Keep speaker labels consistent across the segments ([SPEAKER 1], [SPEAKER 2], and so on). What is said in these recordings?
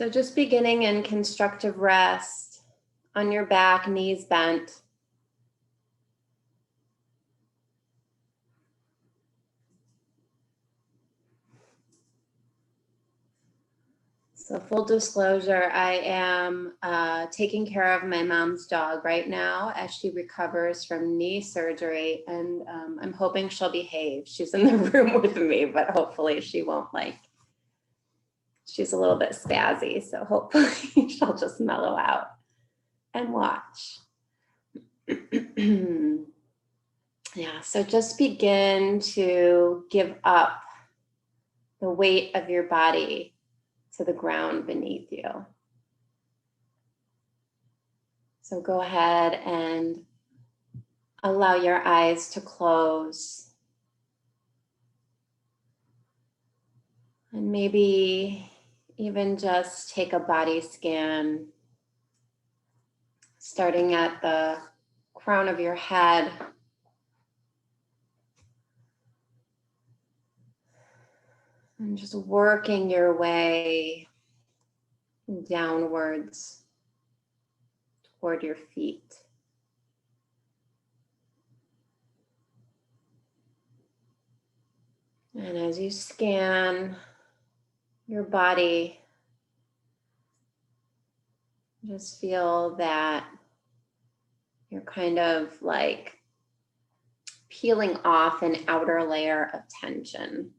[SPEAKER 1] So just beginning in constructive rest on your back, knees bent. So full disclosure, I am taking care of my mom's dog right now as she recovers from knee surgery, and I'm hoping she'll behave. She's in the room with me, but hopefully she won't she's a little bit spazzy, so hopefully she'll just mellow out and watch. Yeah, so just begin to give up the weight of your body to the ground beneath you. So go ahead and allow your eyes to close. And maybe even just take a body scan, starting at the crown of your head. And just working your way downwards toward your feet. And as you scan your body, just feel that you're kind of like peeling off an outer layer of tension.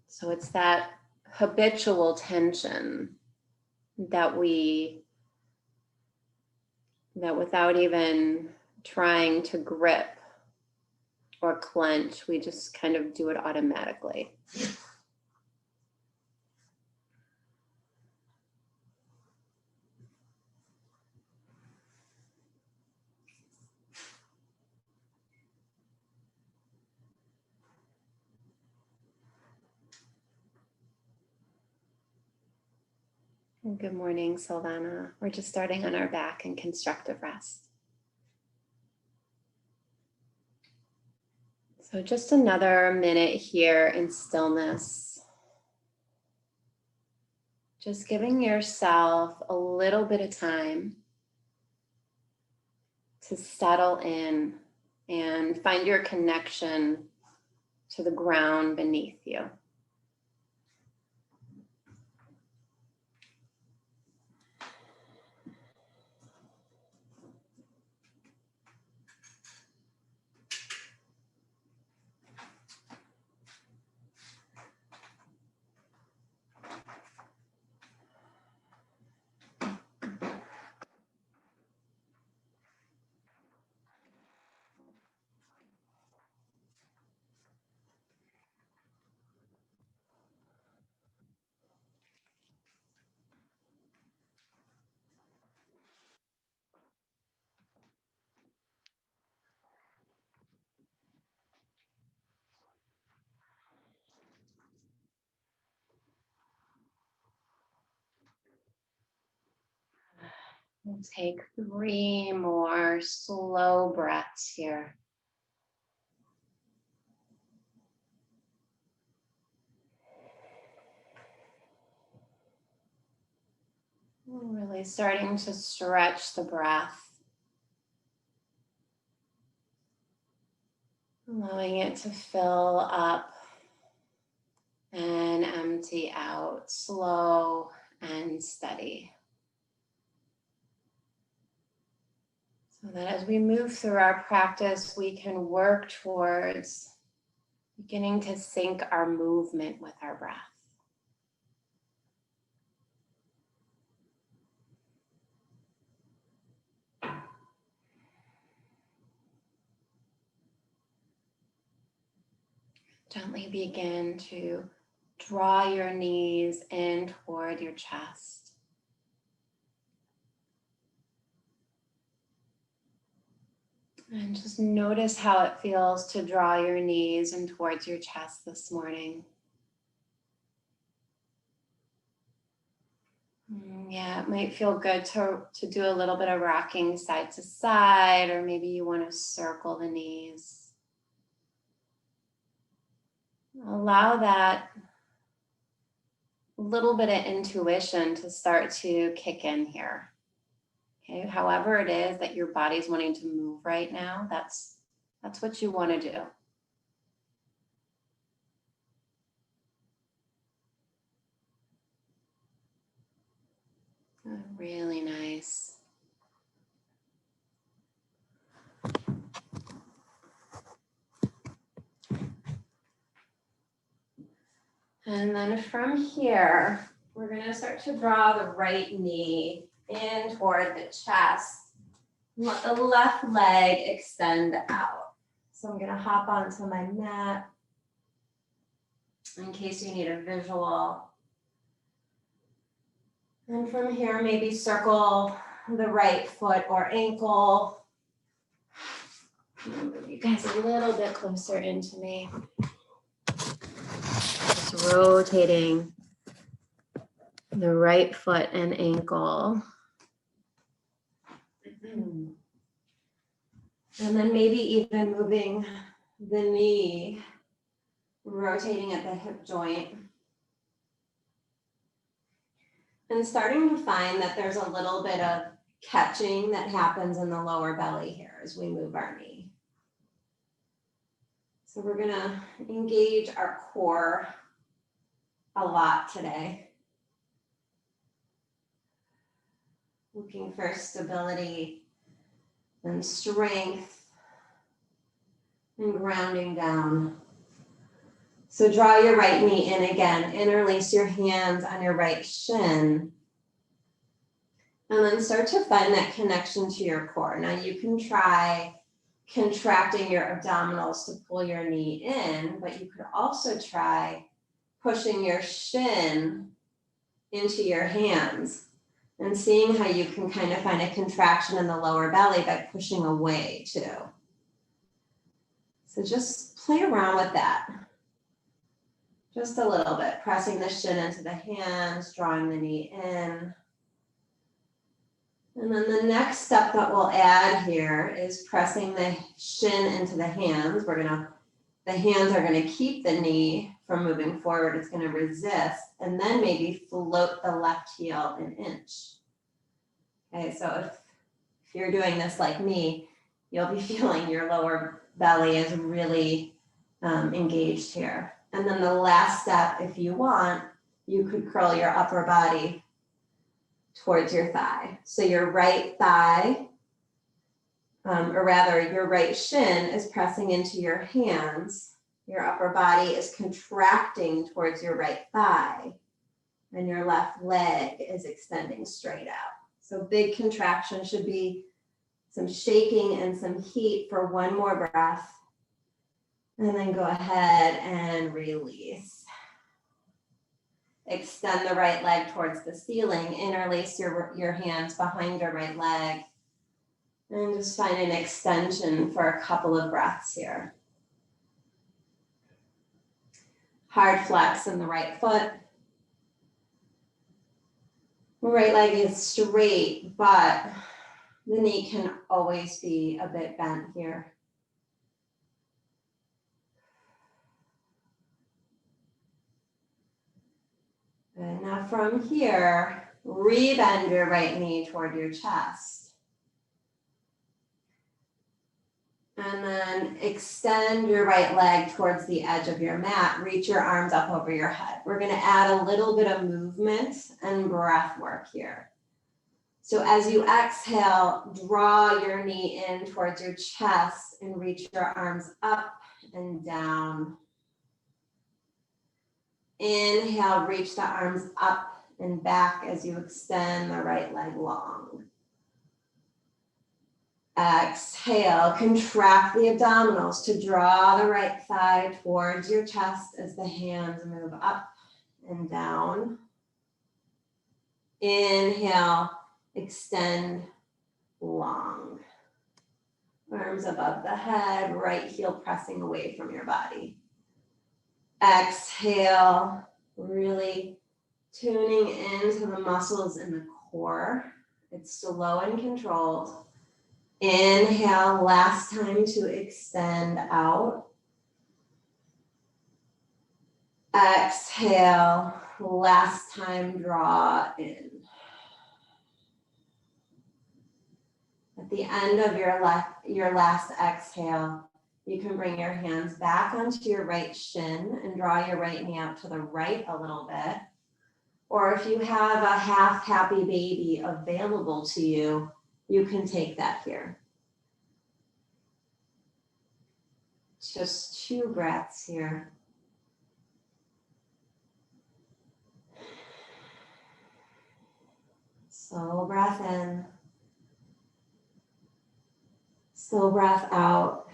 [SPEAKER 1] So it's that habitual tension that without even trying to grip or clench, we just kind of do it automatically. Good morning, Silvana. We're just starting on our back in constructive rest. So just another minute here in stillness. Just giving yourself a little bit of time to settle in and find your connection to the ground beneath you. We'll take 3 more slow breaths here. Really starting to stretch the breath. Allowing it to fill up and empty out, slow and steady. So that as we move through our practice, we can work towards beginning to sync our movement with our breath. Gently begin to draw your knees in toward your chest. And just notice how it feels to draw your knees in towards your chest this morning. Yeah, it might feel good to do a little bit of rocking side to side, or maybe you want to circle the knees. allow that little bit of intuition to start to kick in here. Okay, however it is that your body's wanting to move right now, that's what you want to do. Oh, really nice. And then from here, we're going to start to draw the right knee in toward the chest. Let the left leg extend out. So I'm going to hop onto my mat in case you need a visual. And from here, maybe circle the right foot or ankle. Move you guys a little bit closer into me. Just rotating the right foot and ankle. And then maybe even moving the knee, rotating at the hip joint. And starting to find that there's a little bit of catching that happens in the lower belly here as we move our knee. So we're gonna engage our core a lot today. Looking for stability and strength and grounding down. So draw your right knee in again, interlace your hands on your right shin, and then start to find that connection to your core. Now you can try contracting your abdominals to pull your knee in, but you could also try pushing your shin into your hands and seeing how you can kind of find a contraction in the lower belly by pushing away too. So just play around with that. Just a little bit, pressing the shin into the hands, drawing the knee in. And then the next step that we'll add here is pressing the shin into the hands. The hands are gonna keep the knee from moving forward. It's gonna resist, and then maybe float the left heel an inch. Okay, so if you're doing this like me, you'll be feeling your lower belly is really engaged here. And then the last step, if you want, you could curl your upper body towards your thigh. So your right thigh, or rather your right shin is pressing into your hands. Your upper body is contracting towards your right thigh, and your left leg is extending straight out. So big contraction should be some shaking and some heat for one more breath. And then go ahead and release. Extend the right leg towards the ceiling. Interlace your hands behind your right leg. And just find an extension for a couple of breaths here. Hard flex in the right foot. Right leg is straight, but the knee can always be a bit bent here. And now from here, rebend your right knee toward your chest. And then extend your right leg towards the edge of your mat. Reach your arms up over your head. We're going to add a little bit of movement and breath work here. So as you exhale, draw your knee in towards your chest and reach your arms up and down. Inhale, reach the arms up and back as you extend the right leg long. Exhale, contract the abdominals to draw the right thigh towards your chest as the hands move up and down. Inhale, extend long. Arms above the head, right heel pressing away from your body. Exhale, really tuning into the muscles in the core. It's slow and controlled. Inhale, last time to extend out. Exhale, last time, draw in. At the end of your last exhale, you can bring your hands back onto your right shin and draw your right knee out to the right a little bit. Or if you have a half happy baby available to you, you can take that here. Just 2 breaths here. Slow breath in. Slow breath out.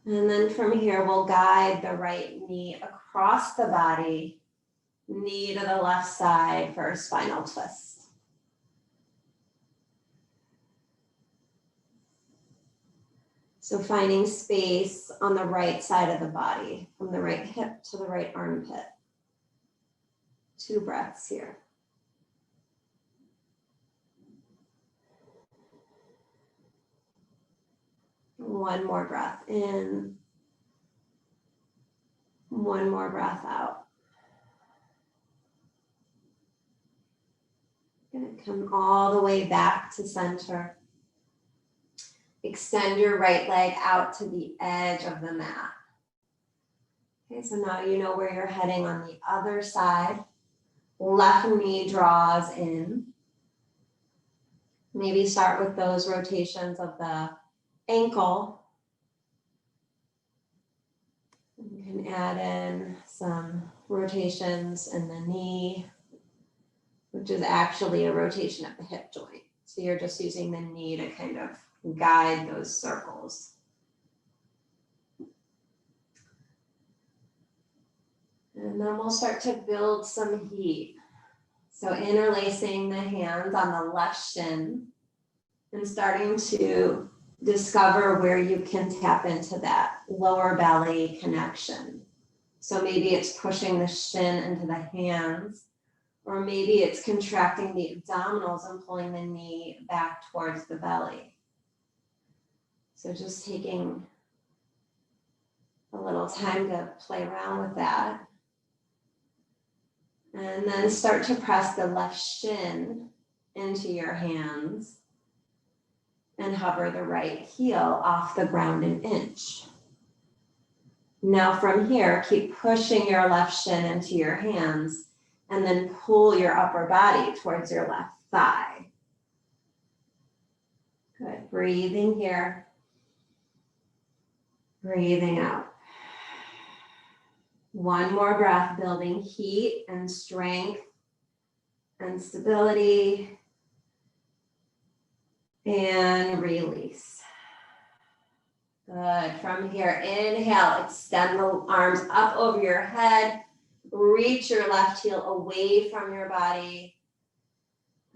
[SPEAKER 1] And then from here, we'll guide the right knee across the body, knee to the left side for a spinal twist. So finding space on the right side of the body, from the right hip to the right armpit. 2 breaths here. One more breath in. One more breath out. Gonna come all the way back to center. Extend your right leg out to the edge of the mat. Okay, so now you know where you're heading on the other side. Left knee draws in. Maybe start with those rotations of the ankle. You can add in some rotations in the knee, which is actually a rotation at the hip joint. So you're just using the knee to kind of guide those circles. And then we'll start to build some heat. So interlacing the hands on the left shin and starting to discover where you can tap into that lower belly connection. So maybe it's pushing the shin into the hands, or maybe it's contracting the abdominals and pulling the knee back towards the belly. So just taking a little time to play around with that. And then start to press the left shin into your hands and hover the right heel off the ground an inch. Now from here, keep pushing your left shin into your hands and then pull your upper body towards your left thigh. Good, breathing here. Breathing out. One more breath, building heat and strength and stability. And release. Good. From here, inhale, extend the arms up over your head. Reach your left heel away from your body.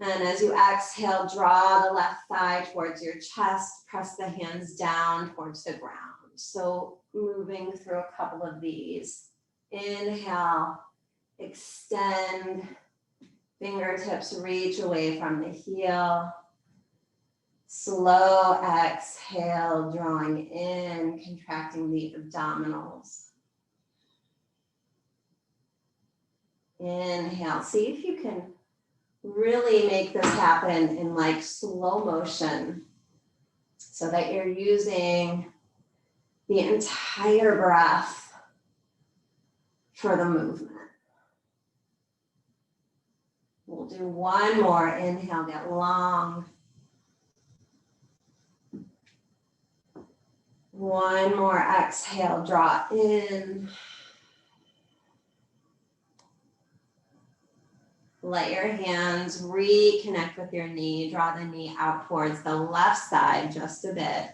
[SPEAKER 1] And as you exhale, draw the left thigh towards your chest. Press the hands down towards the ground. So moving through a couple of these. Inhale, extend, fingertips reach away from the heel. Slow exhale, drawing in, contracting the abdominals. Inhale, see if you can really make this happen in like slow motion so that you're using the entire breath for the movement. We'll do one more. Inhale, get long. One more exhale, draw in. Let your hands reconnect with your knee. Draw the knee out towards the left side just a bit.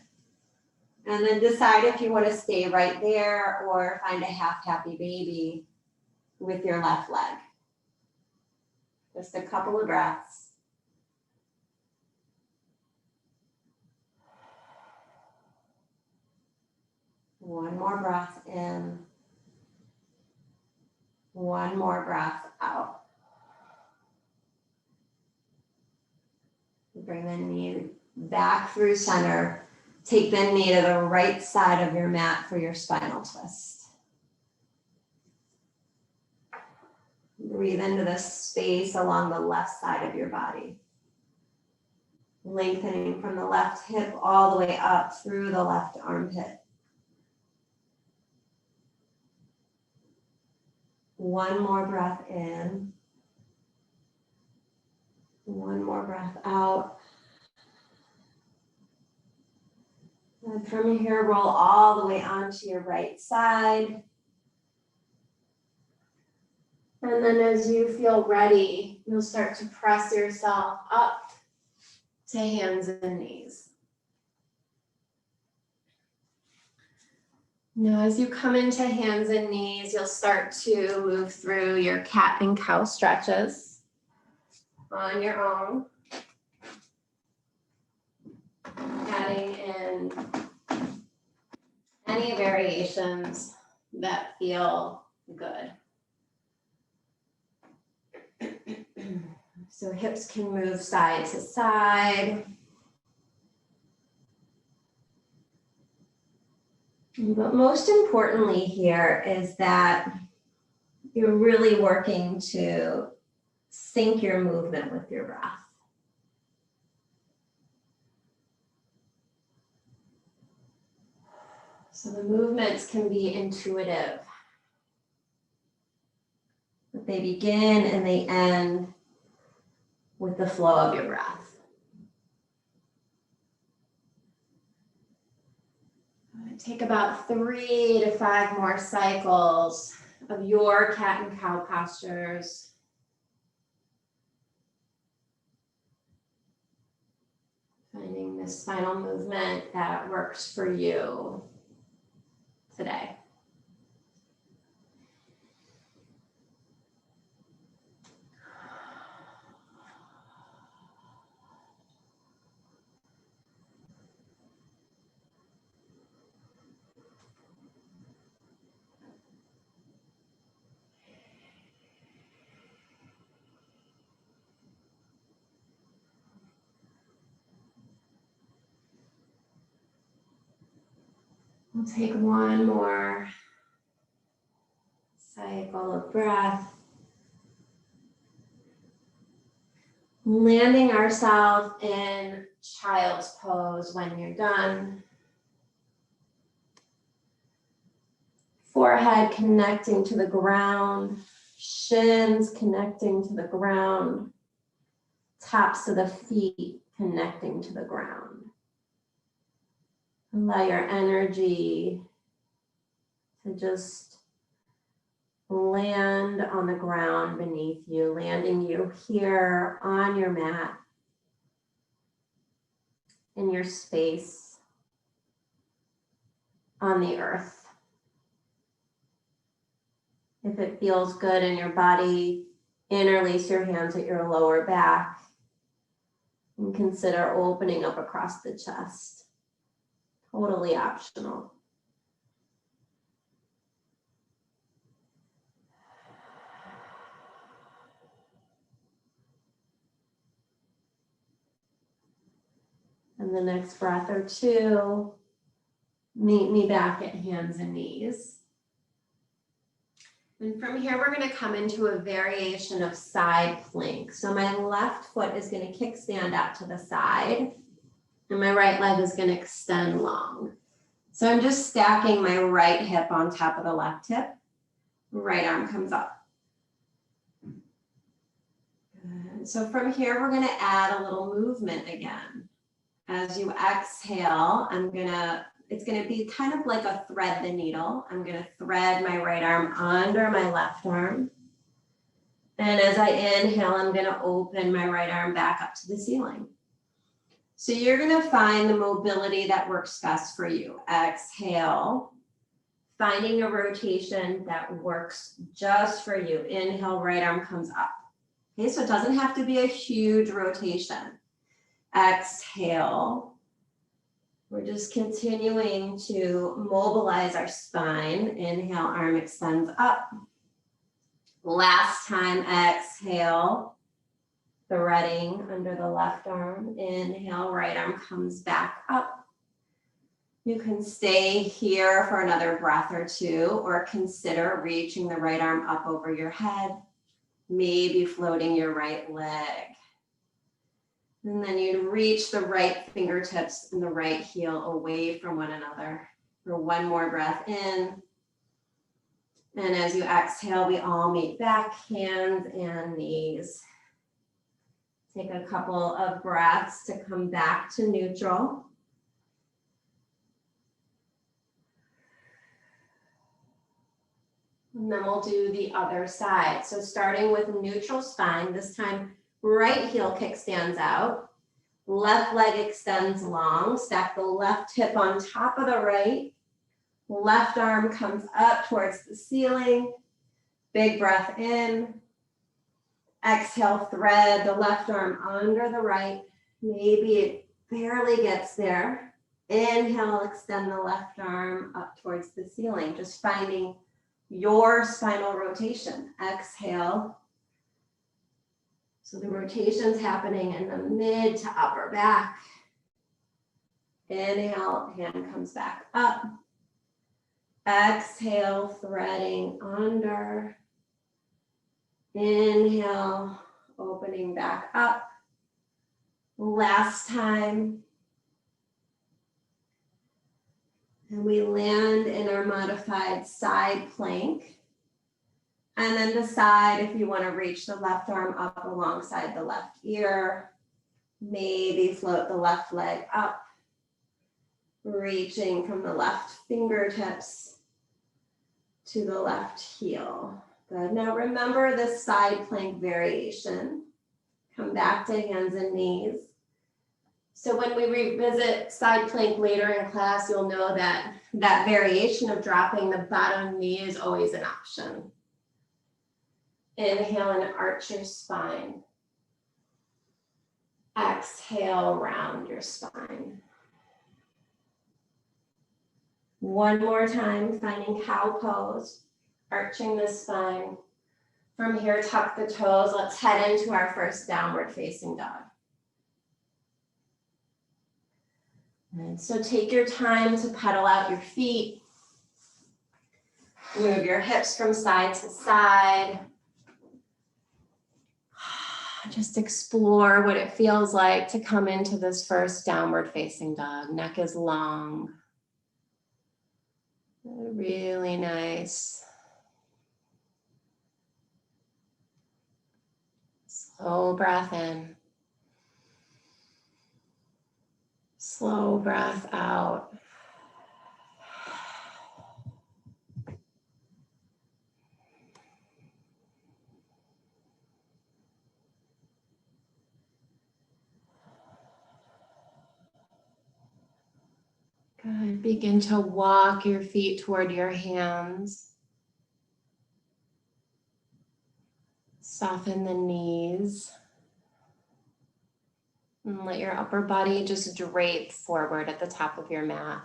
[SPEAKER 1] And then decide if you want to stay right there or find a half happy baby with your left leg. Just a couple of breaths. One more breath in. One more breath out. Bring the knee back through center.
[SPEAKER 2] Take the knee to the right side of your mat for your spinal twist. Breathe into the space along the left side of your body. Lengthening from the left hip all the way up through the left armpit. One more breath in. One more breath out. And from here, roll all the way onto your right side. And then as you feel ready, you'll start to press yourself up to hands and knees. Now, as you come into hands and knees, you'll start to move through your cat and cow stretches on your own. Adding in any variations that feel good. So hips can move side to side. But most importantly here is that you're really working to sync your movement with your breath. So the movements can be intuitive. But they begin and they end with the flow of your breath. Take about 3 to 5 more cycles of your cat and cow postures. Finding the spinal movement that works for you today. We'll take one more cycle of breath. Landing ourselves in child's pose when you're done. Forehead connecting to the ground, shins connecting to the ground, tops of the feet connecting to the ground. Allow your energy to just land on the ground beneath you, landing you here on your mat, in your space, on the earth. If it feels good in your body, interlace your hands at your lower back and consider opening up across the chest. Totally optional. And the next breath or two, meet me back at hands and knees. And from here, we're going to come into a variation of side plank. So my left foot is going to kickstand out to the side, and my right leg is going to extend long. So I'm just stacking my right hip on top of the left hip. Right arm comes up. Good. So from here, we're going to add a little movement again. As you exhale, it's going to be kind of like a thread the needle. I'm going to thread my right arm under my left arm. And as I inhale, I'm going to open my right arm back up to the ceiling. So you're going to find the mobility that works best for you. Exhale, finding a rotation that works just for you. Inhale, right arm comes up. Okay, so it doesn't have to be a huge rotation. Exhale. We're just continuing to mobilize our spine. Inhale, arm extends up. Last time, exhale. Threading under the left arm. Inhale, right arm comes back up. You can stay here for another breath or two, or consider reaching the right arm up over your head, maybe floating your right leg. And then you'd reach the right fingertips and the right heel away from one another for one more breath in. And as you exhale, we all meet back, hands and knees. Take a couple of breaths to come back to neutral. And then we'll do the other side. So starting with neutral spine, this time right heel kickstands out, left leg extends long, stack the left hip on top of the right, left arm comes up towards the ceiling, big breath in, exhale, thread the left arm under the right, maybe it barely gets there. Inhale, extend the left arm up towards the ceiling, just finding your spinal rotation. Exhale. So the rotation's happening in the mid to upper back. Inhale, hand comes back up. Exhale, threading under. Inhale, opening back up. Last time. And we land in our modified side plank. And then decide if you want to reach the left arm up alongside the left ear. Maybe float the left leg up, reaching from the left fingertips to the left heel. Good. Now remember this side plank variation. Come back to hands and knees. So when we revisit side plank later in class, you'll know that that variation of dropping the bottom knee is always an option. Inhale and arch your spine. Exhale, round your spine. One more time, finding cow pose, arching the spine. From here, tuck the toes. Let's head into our first downward facing dog. And so take your time to pedal out your feet. Move your hips from side to side. Just explore what it feels like to come into this first downward facing dog. Neck is long. Really nice. Slow breath in. Slow breath out. Good. Begin to walk your feet toward your hands. Soften the knees. And let your upper body just drape forward at the top of your mat.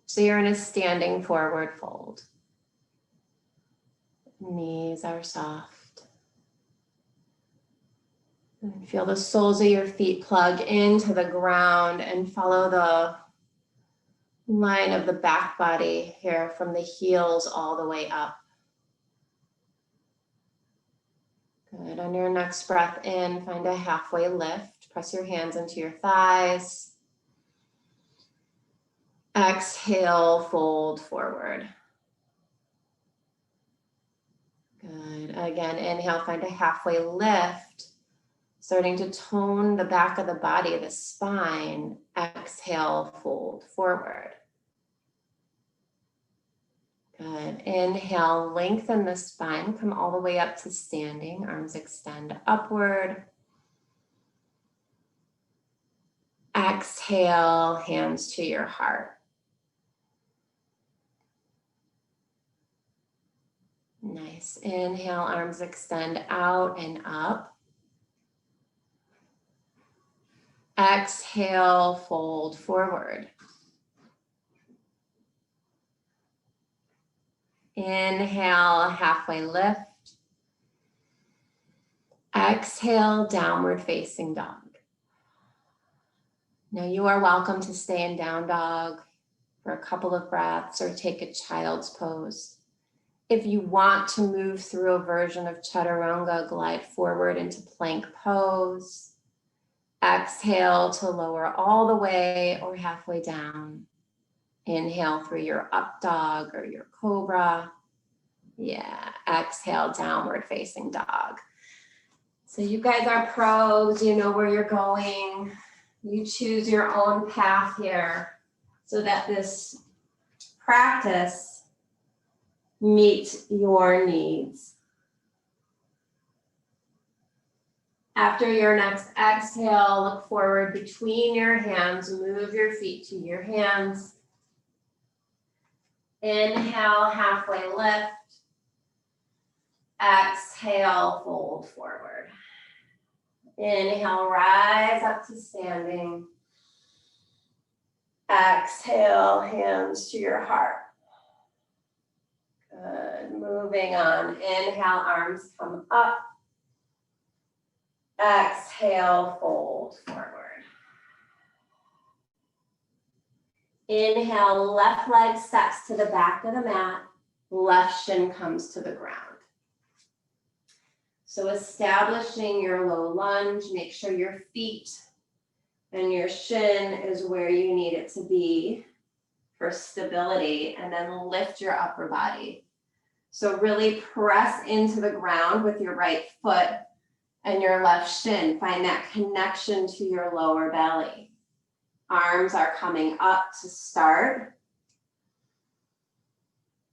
[SPEAKER 2] So you're in a standing forward fold. Knees are soft. And feel the soles of your feet plug into the ground and follow the line of the back body here from the heels all the way up. Good. On your next breath in, find a halfway lift. Press your hands into your thighs. Exhale, fold forward. Good. Again, inhale, find a halfway lift. Starting to tone the back of the body, the spine. Exhale, fold forward. Good. Inhale, lengthen the spine. Come all the way up to standing. Arms extend upward. Exhale, hands to your heart. Nice. Inhale, arms extend out and up. Exhale, fold forward. Inhale, halfway lift. Exhale, downward facing dog. Now you are welcome to stay in down dog
[SPEAKER 1] for a couple of breaths or take a child's pose. If you want to move through a version of chaturanga, glide forward into plank pose. Exhale to lower all the way or halfway down. Inhale through your up dog or your cobra. Yeah, exhale, downward facing dog. So you guys are pros, you know where you're going. You choose your own path here so that this practice meets your needs. After your next exhale, look forward between your hands, move your feet to your hands. Inhale, halfway lift. Exhale, fold forward. Inhale, rise up to standing. Exhale, hands to your heart. Good, moving on. Inhale, arms come up. Exhale, fold forward. Inhale, left leg steps to the back of the mat. Left shin comes to the ground. So establishing your low lunge, make sure your feet and your shin is where you need it to be for stability, and then lift your upper body. So really press into the ground with your right foot and your left shin. Find that connection to your lower belly. Arms are coming up to start.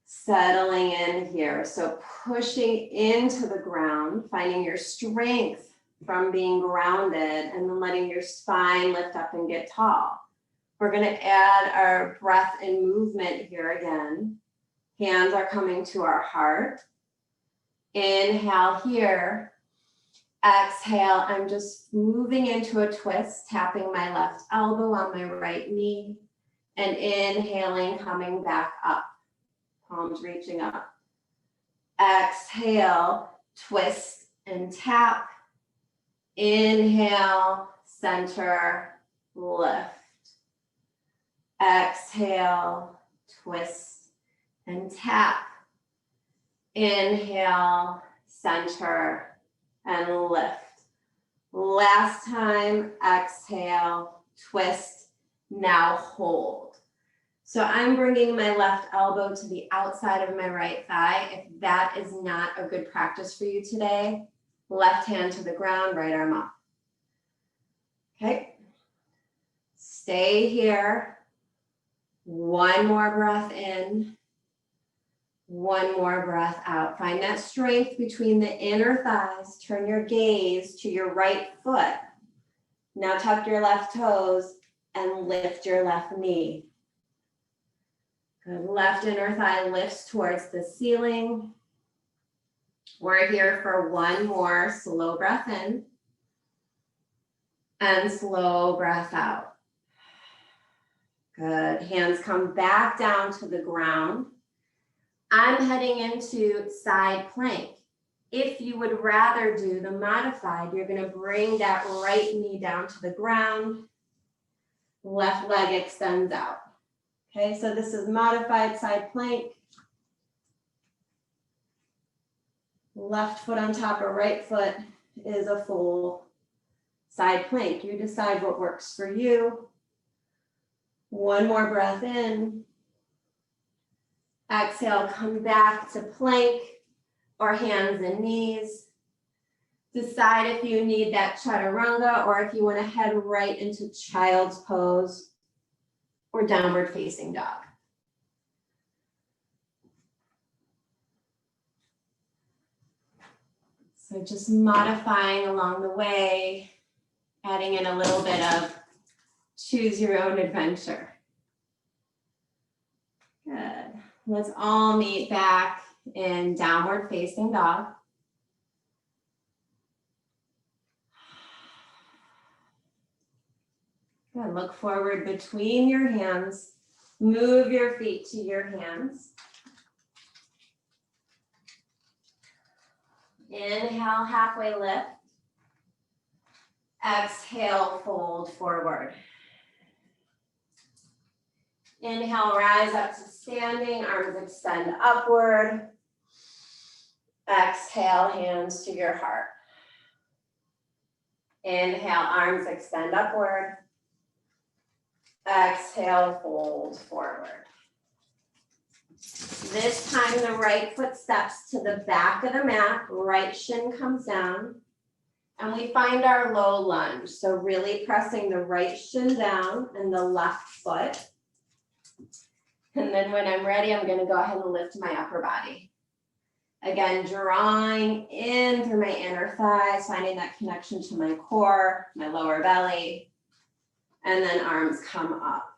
[SPEAKER 1] Settling in here. So pushing into the ground, finding your strength from being grounded, and then letting your spine lift up and get tall. We're going to add our breath and movement here again. Hands are coming to our heart. Inhale here. Exhale, I'm just moving into a twist, tapping my left elbow on my right knee, and inhaling, coming back up. Palms reaching up. Exhale, twist and tap. Inhale, center, lift. Exhale, twist and tap. Inhale, center, and lift. Last time, exhale, twist, now hold. So I'm bringing my left elbow to the outside of my right thigh. If that is not a good practice for you today, left hand to the ground, right arm up. Okay. Stay here. One more breath in. One more breath out. Find that strength between the inner thighs. Turn your gaze to your right foot. Now tuck your left toes and lift your left knee. Good. Left inner thigh lifts towards the ceiling. We're here for one more slow breath in and slow breath out. Good. Hands come back down to the ground. I'm heading into side plank. If you would rather do the modified, you're going to bring that right knee down to the ground. Left leg extends out. Okay, so this is modified side plank. Left foot on top of right foot is a full side plank. You decide what works for you. One more breath in. Exhale, come back to plank or hands and knees. Decide if you need that chaturanga or if you want to head right into child's pose or downward facing dog. So just modifying along the way, adding in a little bit of choose your own adventure. Good. Let's all meet back in downward facing dog. Good. Look forward between your hands. Move your feet to your hands. Inhale, halfway lift. Exhale, fold forward.
[SPEAKER 2] Inhale, rise up to standing, arms extend upward. Exhale, hands to your heart. Inhale, arms extend upward. Exhale, fold forward. This time the right foot steps to the back of the mat, right shin comes down, and we find our low lunge. So really pressing the right shin down and the left foot. And then when I'm ready, I'm gonna go ahead and lift my upper body. Again, drawing in through my inner thighs, finding that connection to my core, my lower belly, and then arms come up.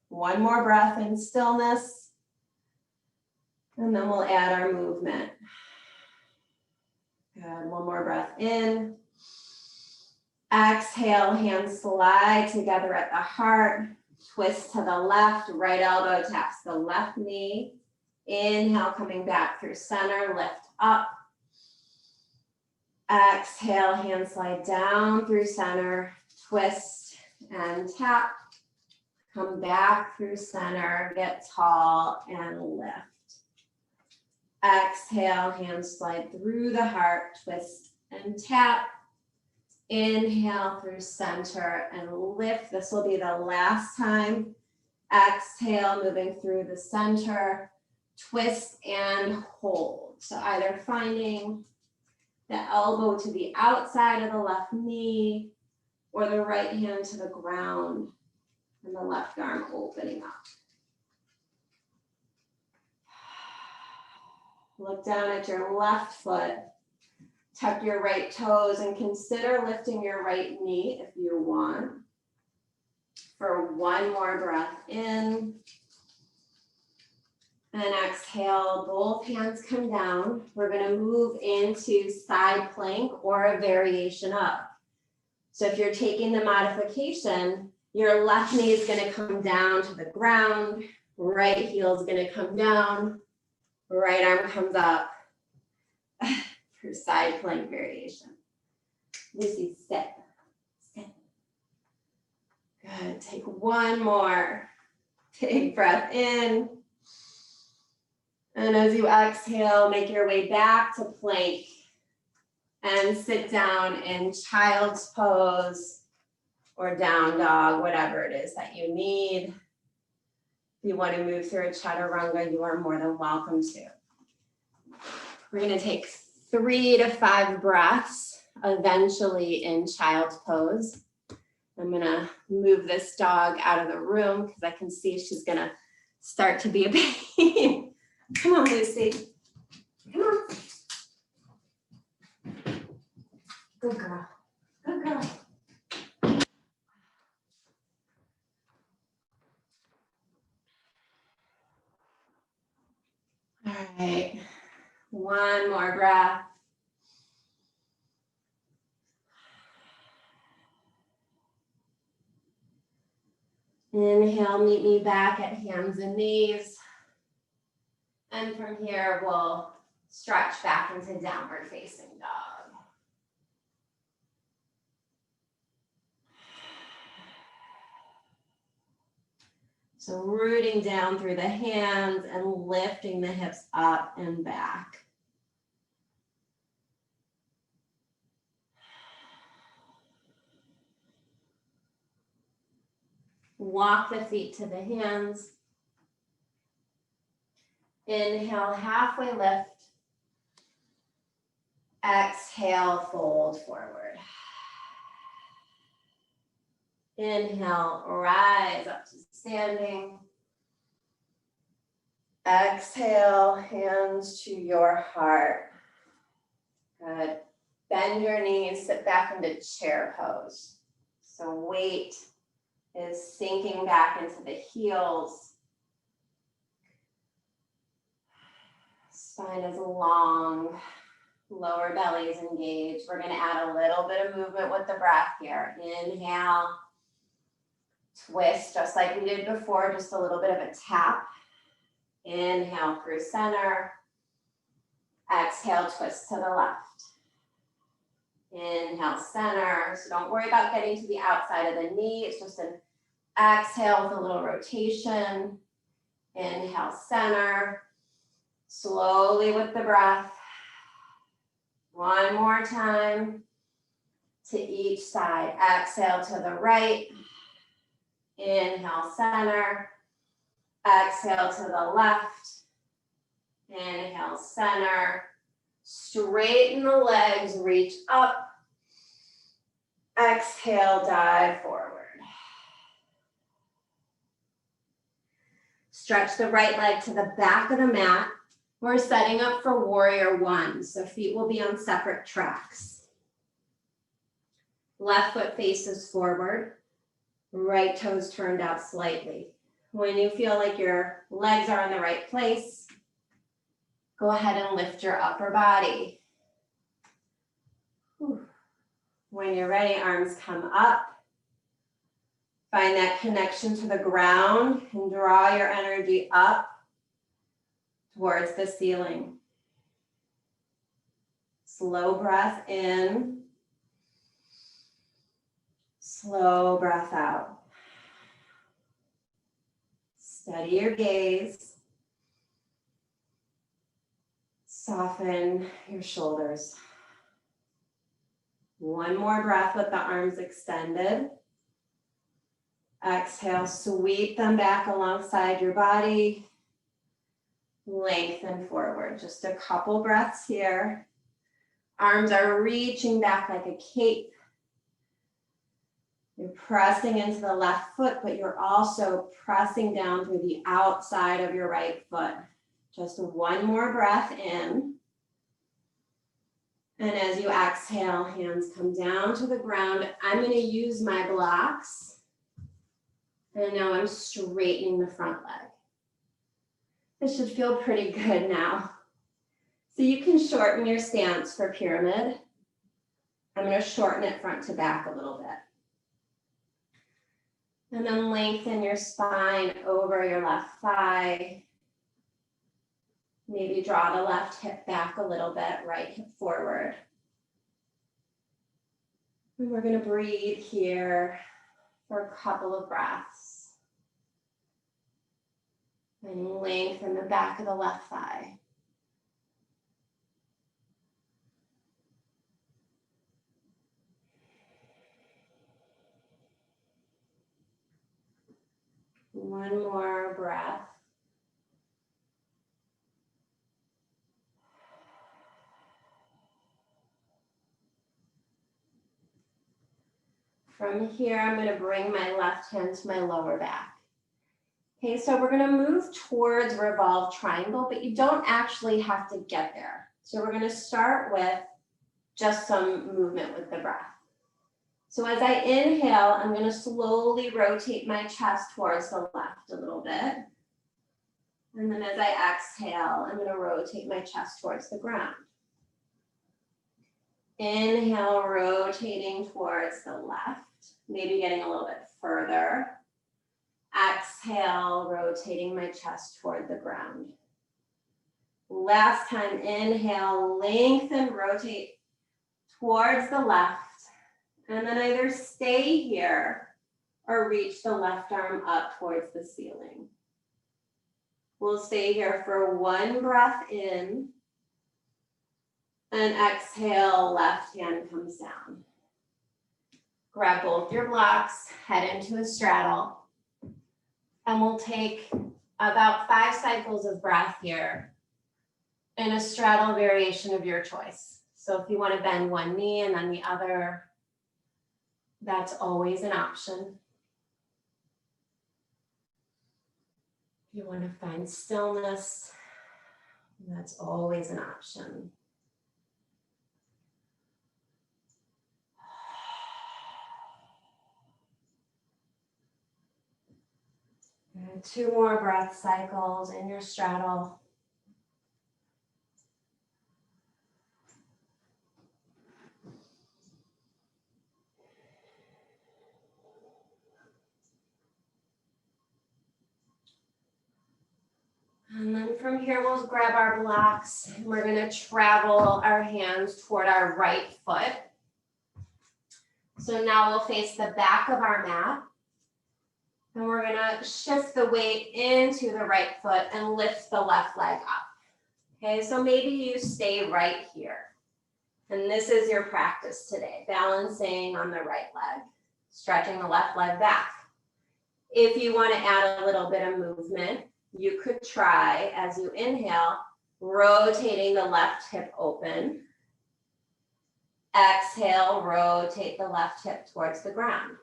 [SPEAKER 2] One more breath in stillness. And then we'll add our movement. Good, one more breath in. Exhale, hands slide together at the heart. Twist to the left, right elbow taps the left knee. Inhale, coming back through center, lift up. Exhale, hands slide down through center, twist and tap. Come back through center, get tall and lift. Exhale, hands slide through the heart, twist and tap. Inhale through center and lift. This will be the last time. Exhale, moving through the center, twist and hold. So either finding the elbow to the outside of the left knee or the right hand to the ground and the left arm opening up. Look down at your left foot, tuck your right toes, and consider lifting your right knee if you want. For one more breath in. And exhale, both hands come down. We're gonna move into side plank or a variation up. So if you're taking the modification, your left knee is gonna come down to the ground, right heel is gonna come down, right arm comes up for side plank variation. Lucy, sit, sit. Good, take one more. Big breath in. And as you exhale, make your way back to plank and sit down in child's pose or down dog, whatever it is that you need. If you want to move through a chaturanga, you are more than welcome to. We're going to take 3 to 5 breaths, eventually in child's pose. I'm going to move this dog out of the room because I can see she's going to start to be a pain. Come on, Lucy. Come on. Good girl. Good girl. All right. One more breath. Inhale, meet me back at hands and knees. And from here, we'll stretch back into downward facing dog. So rooting down through the hands and lifting the hips up and back. Walk the feet to the hands. Inhale, halfway lift. Exhale, fold forward. Inhale, rise up to standing. Exhale, hands to your heart. Good. Bend your knees, sit back into chair pose. So weight is sinking back into the heels. Spine is long, lower belly is engaged. We're going to add a little bit of movement with the breath here. Inhale, twist just like we did before, just a little bit of a tap. Inhale through center. Exhale, twist to the left. Inhale, center. So don't worry about getting to the outside of the knee. It's just an exhale with a little rotation. Inhale, center. Slowly with the breath. One more time to each side. Exhale to the right. Inhale, center. Exhale to the left. Inhale, center. Straighten the legs, reach up. Exhale, dive forward. Stretch the right leg to the back of the mat. We're setting up for warrior one, so feet will be on separate tracks. Left foot faces forward, right toes turned out slightly. When you feel like your legs are in the right place, go ahead and lift your upper body. When you're ready, arms come up. Find that connection to the ground and draw your energy up towards the ceiling. Slow breath in. Slow breath out. Steady your gaze. Soften your shoulders. One more breath with the arms extended. Exhale, sweep them back alongside your body. Lengthen forward. Just a couple breaths here. Arms are reaching back like a cape. You're pressing into the left foot, but you're also pressing down through the outside of your right foot. Just one more breath in. And as you exhale, hands come down to the ground. I'm going to use my blocks. And now I'm straightening the front leg. This should feel pretty good now. So you can shorten your stance for pyramid. I'm going to shorten it front to back a little bit. And then lengthen your spine over your left thigh. Maybe draw the left hip back a little bit, right hip forward. And we're going to breathe here for a couple of breaths. And lengthen the back of the left thigh. One more breath. From here, I'm going to bring my left hand to my lower back. Okay, so we're going to move towards revolved triangle, but you don't actually have to get there. So we're going to start with just some movement with the breath. So as I inhale, I'm going to slowly rotate my chest towards the left a little bit. And then as I exhale, I'm going to rotate my chest towards the ground. Inhale, rotating towards the left, maybe getting a little bit further. Exhale, rotating my chest toward the ground. Last time, inhale, lengthen, rotate towards the left. And then either stay here or reach the left arm up towards the ceiling. We'll stay here for one breath in. And exhale, left hand comes down. Grab both your blocks, head into a straddle. And we'll take about 5 cycles of breath here in a straddle variation of your choice. So if you want to bend one knee and then the other, that's always an option. If you want to find stillness, that's always an option. And 2 more breath cycles in your straddle. And then from here, we'll grab our blocks and we're going to travel our hands toward our right foot. So now we'll face the back of our mat. And we're gonna shift the weight into the right foot and lift the left leg up. Okay, so maybe you stay right here. And this is your practice today, balancing on the right leg, stretching the left leg back. If you want to add a little bit of movement, you could try, as you inhale, rotating the left hip open. Exhale, rotate the left hip towards the ground.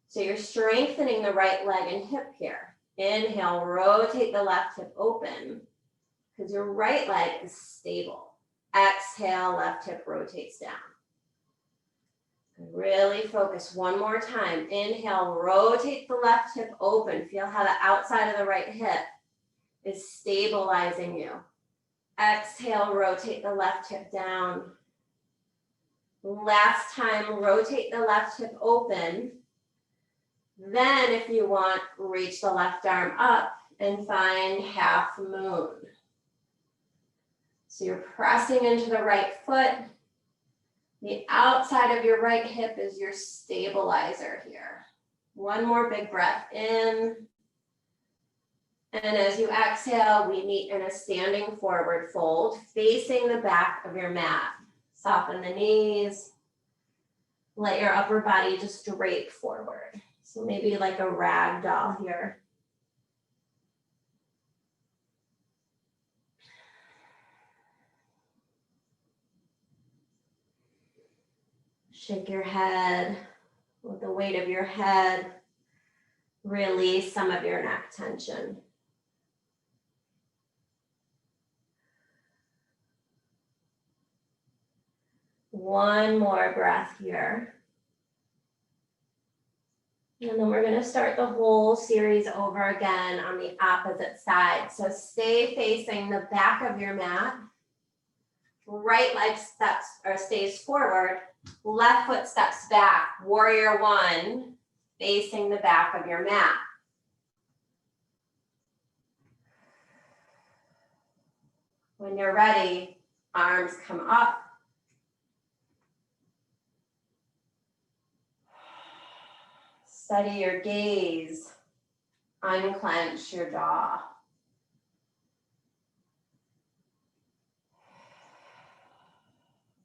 [SPEAKER 2] So you're strengthening the right leg and hip here. Inhale, rotate the left hip open because your right leg is stable. Exhale, left hip rotates down. Really focus one more time. Inhale, rotate the left hip open. Feel how the outside of the right hip is stabilizing you. Exhale, rotate the left hip down. Last time, rotate the left hip open. Then, if you want, reach the left arm up and find half moon. So you're pressing into the right foot. The outside of your right hip is your stabilizer here. One more big breath in. And as you exhale, we meet in a standing forward fold, facing the back of your mat. Soften the knees. Let your upper body just drape forward. So maybe like a rag doll here. Shake your head with the weight of your head. Release some of your neck tension. One more breath here. And then we're going to start the whole series over again on the opposite side. So stay facing the back of your mat. Right leg steps or stays forward. Left foot steps back. Warrior one, facing the back of your mat. When you're ready, arms come up. Steady your gaze. Unclench your jaw.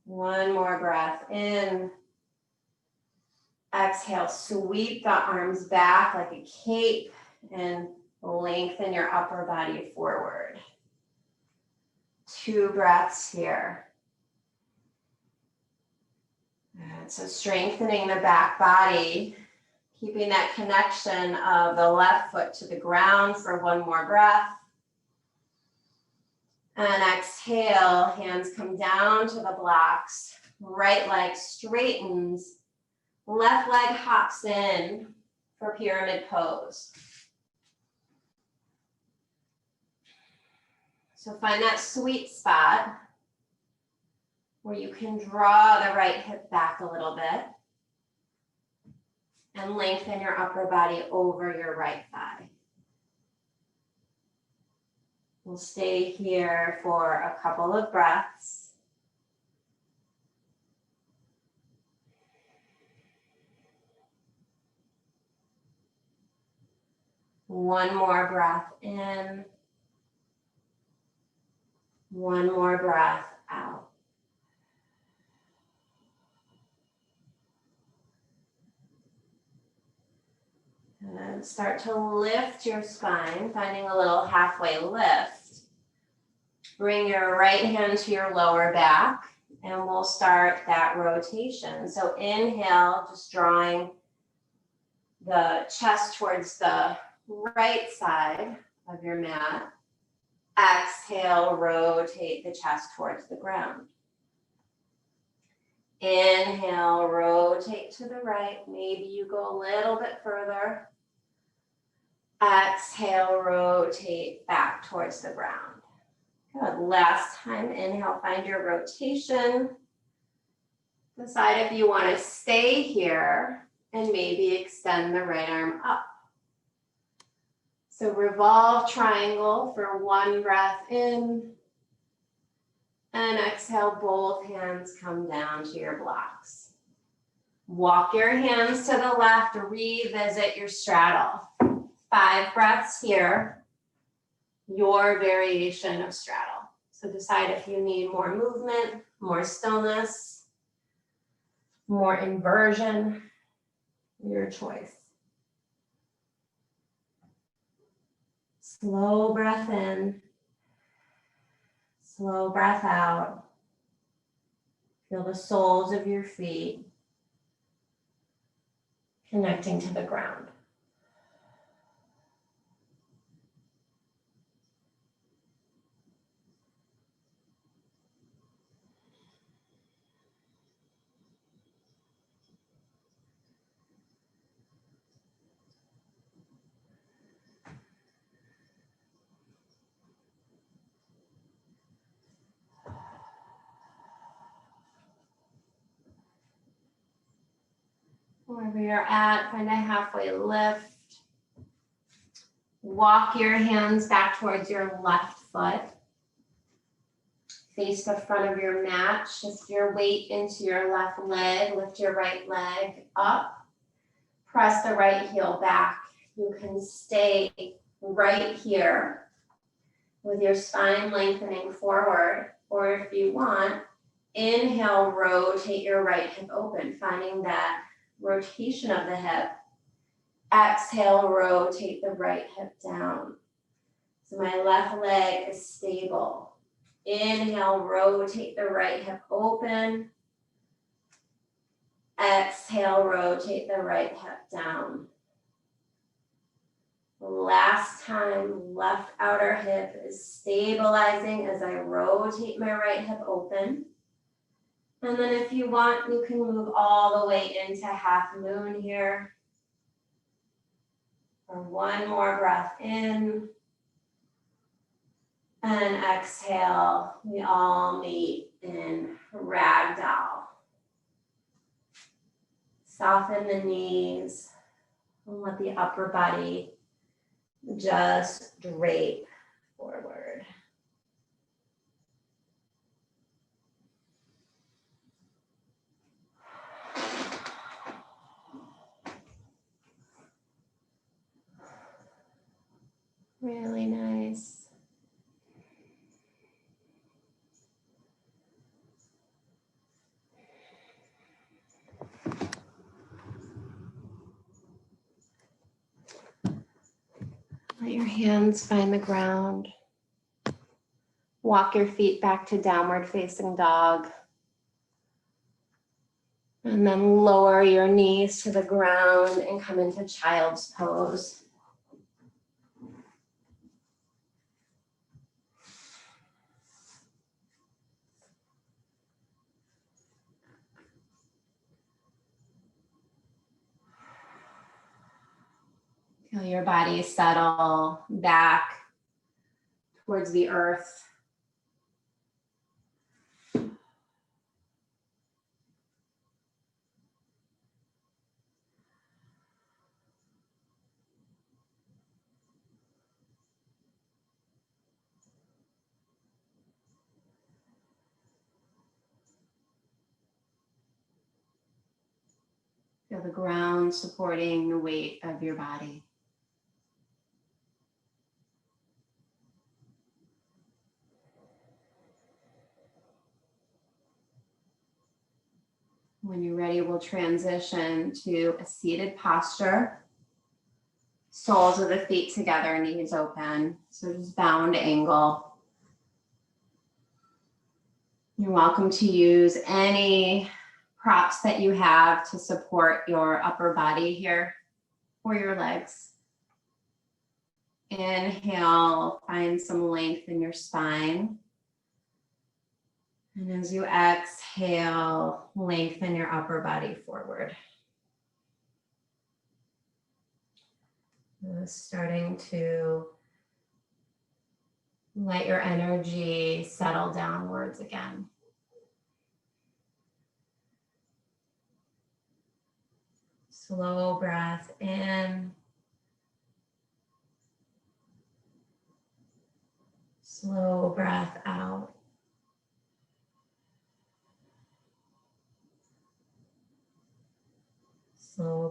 [SPEAKER 2] One more breath in. Exhale, sweep the arms back like a cape and lengthen your upper body forward. 2 breaths here. And so strengthening the back body, keeping that connection of the left foot to the ground for one more breath. And exhale, hands come down to the blocks. Right leg straightens. Left leg hops in for pyramid pose. So find that sweet spot where you can draw the right hip back a little bit and lengthen your upper body over your right thigh. We'll stay here for a couple of breaths. One more breath in. One more breath out. And start to lift your spine, finding a little halfway lift. Bring your right hand to your lower back, and we'll start that rotation. So inhale, just drawing the chest towards the right side of your mat. Exhale, rotate the chest towards the ground. Inhale, rotate to the right. Maybe you go a little bit further. Exhale, rotate back towards the ground. Good. Last time, inhale, find your rotation. Decide if you want to stay here and maybe extend the right arm up. So revolve triangle for one breath in. And exhale, both hands come down to your blocks.
[SPEAKER 1] Walk your hands to the left, revisit your straddle. 5 breaths here, your variation of straddle. So decide if you need more movement, more stillness, more inversion, your choice. Slow breath in, slow breath out. Feel the soles of your feet connecting to the ground. Wherever you're at, find a halfway lift. Walk your hands back towards your left foot. Face the front of your mat. Shift your weight into your left leg. Lift your right leg up. Press the right heel back. You can stay right here with your spine lengthening forward. Or if you want, inhale, rotate your right hip open, finding that rotation of the hip. Exhale, rotate the right hip down. So my left leg is stable. Inhale, rotate the right hip open. Exhale, rotate the right hip down. Last time, left outer hip is stabilizing as I rotate my right hip open. And then if you want, you can move all the way into half moon here. For one more breath in. And exhale, we all meet in ragdoll. Soften the knees and let the upper body just drape forward. Really nice. Let your hands find the ground. Walk your feet back to downward facing dog. And then lower your knees to the ground and come into child's pose. Feel your body settle back towards the earth. Feel the ground supporting the weight of your body. When you're ready, we'll transition to a seated posture. Soles of the feet together, knees open. So just bound angle. You're welcome to use any props that you have to support your upper body here or your legs. Inhale, find some length in your spine. And as you exhale, lengthen your upper body forward. Starting to let your energy settle downwards again. Slow breath in. Slow breath out.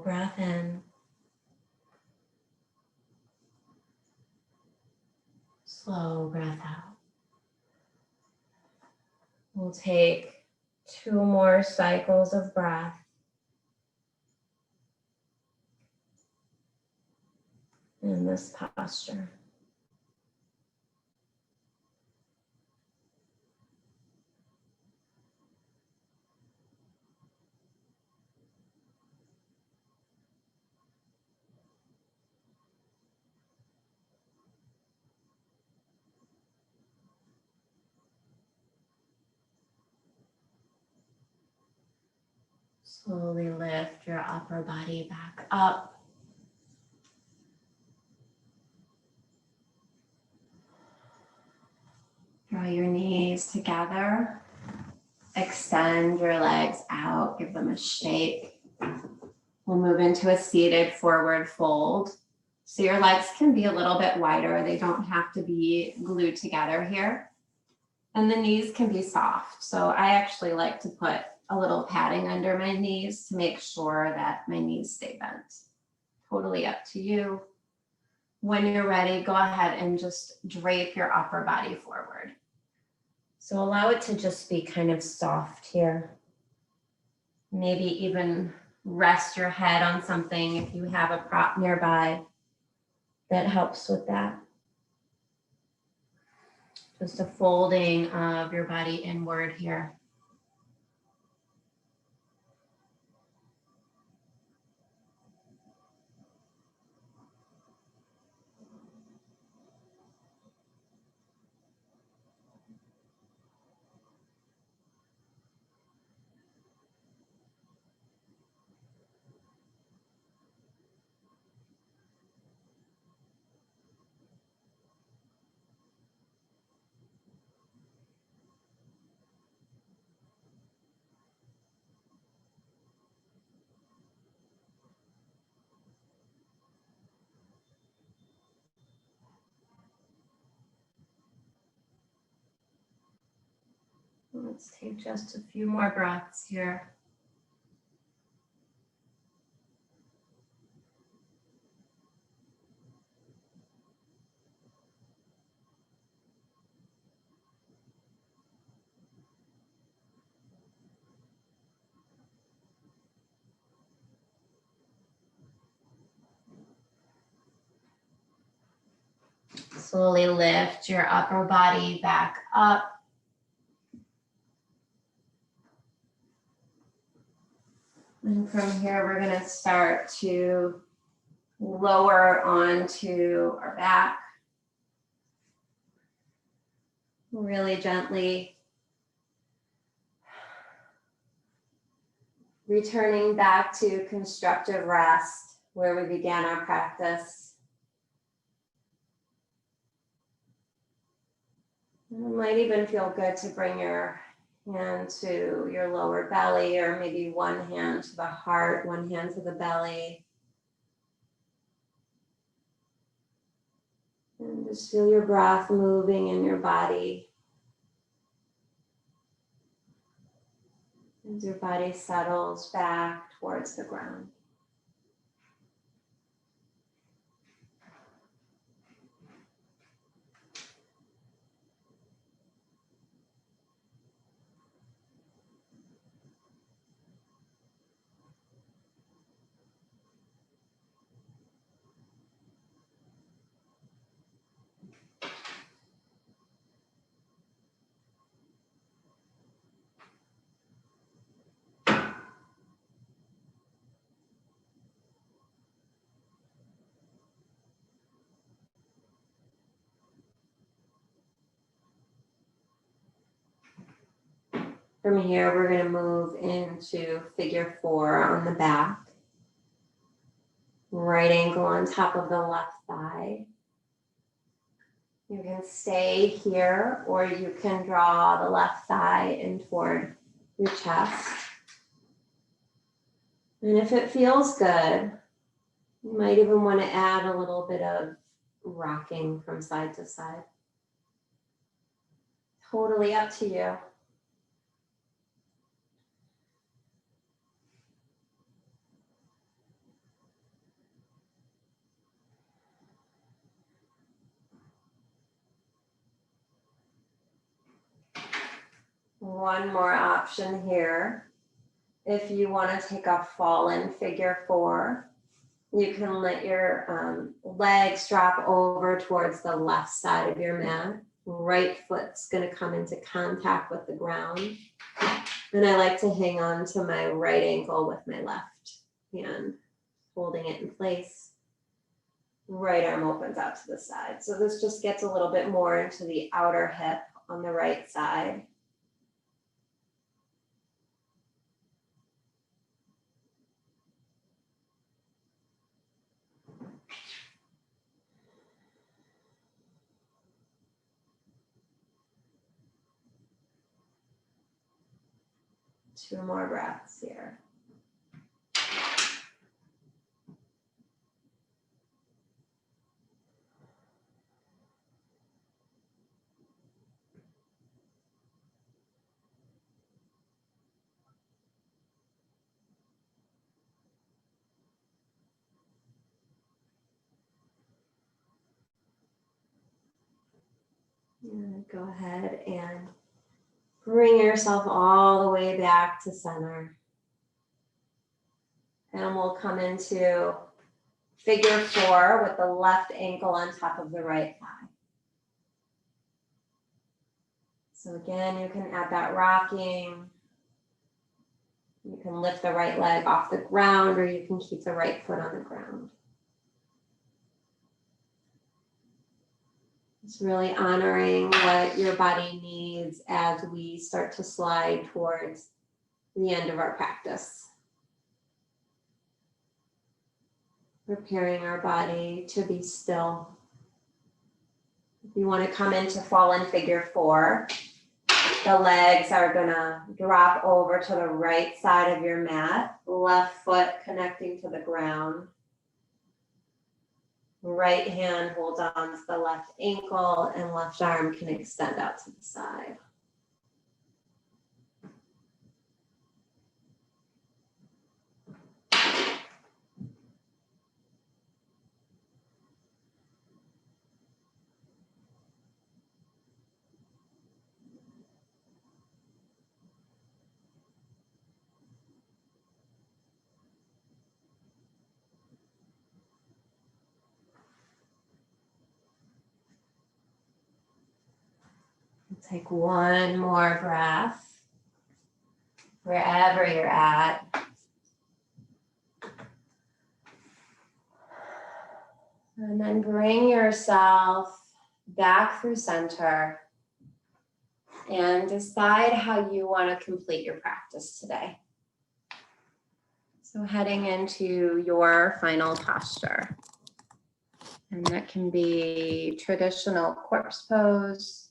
[SPEAKER 2] breath in. Slow breath out. We'll take 2 more cycles of breath. In this posture. Slowly lift your upper body back up. Draw your knees together. Extend your legs out, give them a shake. We'll move into a seated forward fold. So your legs can be a little bit wider. They don't have to be glued together here. And the knees can be soft. So I actually like to put a little padding under my knees to make sure that my knees stay bent. Totally up to you. When you're ready, go ahead and just drape your upper body forward. So allow it to just be kind of soft here. Maybe even rest your head on something if you have a prop nearby that helps with that. Just a folding of your body inward here. Let's take just a few more breaths here. Slowly lift your upper body back up. And from here, we're going to start to lower onto our back. Really gently returning back to constructive rest where we began our practice. It might even feel good to bring your hand to your lower belly, or maybe one hand to the heart, one hand to the belly. And just feel your breath moving in your body. As your body settles back towards the ground. From here, we're going to move into figure 4 on the back. Right ankle on top of the left thigh. You can stay here, or you can draw the left thigh in toward your chest. And if it feels good, you might even want to add a little bit of rocking from side to side. Totally up to you. one more option here. If you want to take a fallen figure 4, you can let your legs drop over towards the left side of your mat. Right foot's going to come into contact with the ground. And I like to hang on to my right ankle with my left hand, holding it in place. Right arm opens out to the side. So this just gets a little bit more into the outer hip on the right side. Two more breaths here. Go ahead and bring yourself all the way back to center. And we'll come into figure 4 with the left ankle on top of the right thigh. So again, you can add that rocking. You can lift the right leg off the ground, or you can keep the right foot on the ground. It's really honoring what your body needs as we start to slide towards the end of our practice. Preparing our body to be still. If you want to come into fallen figure 4, the legs are gonna drop over to the right side of your mat, left foot connecting to the ground. Right hand holds on to the left ankle and left arm can extend out to the side. Take one more breath, wherever you're at. And then bring yourself back through center and decide how you want to complete your practice today. So heading into your final posture. And that can be traditional corpse pose.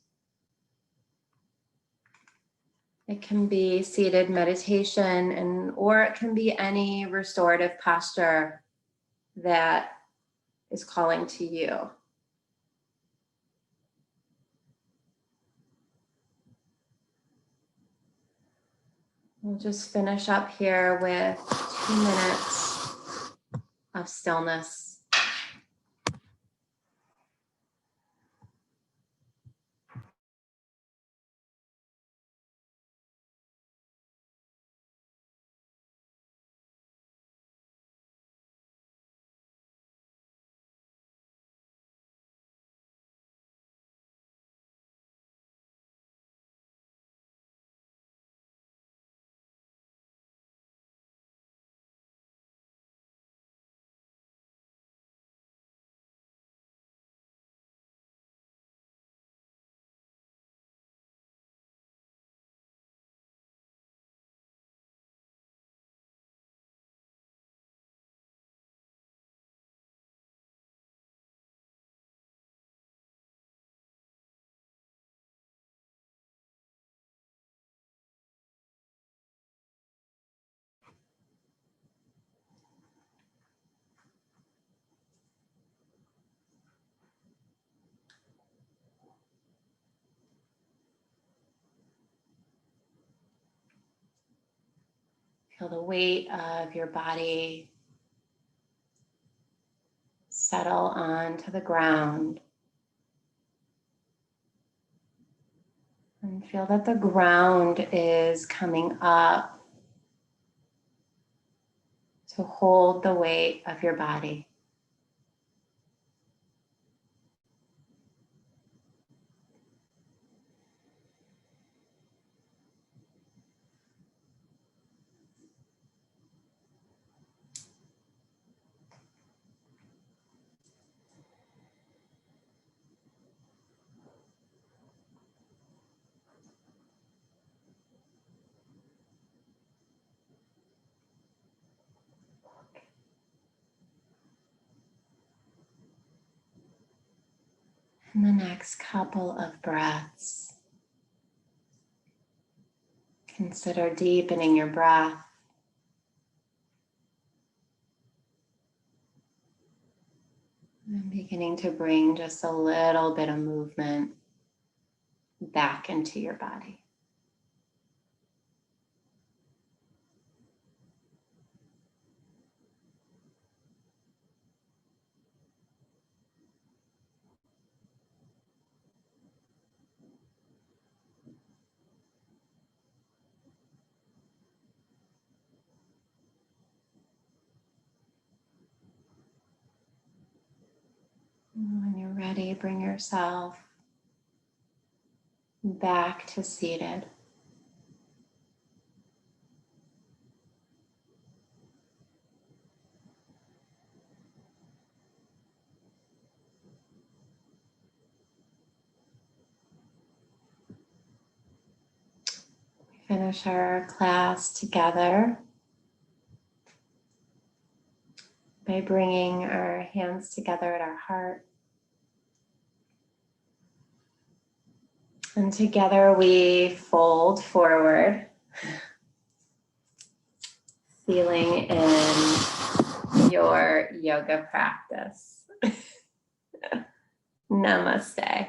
[SPEAKER 2] It can be seated meditation, or it can be any restorative posture that is calling to you. We'll just finish up here with 2 minutes of stillness. Feel the weight of your body settle onto the ground. And
[SPEAKER 1] And feel that the ground is coming up to hold the weight of your body. And the next couple of breaths, consider deepening your breath. And beginning to bring just a little bit of movement back into your body. And when you're ready, bring yourself back to seated. Finish our class together by bringing our hands together at our heart. And together we fold forward, feeling in your yoga practice. Namaste.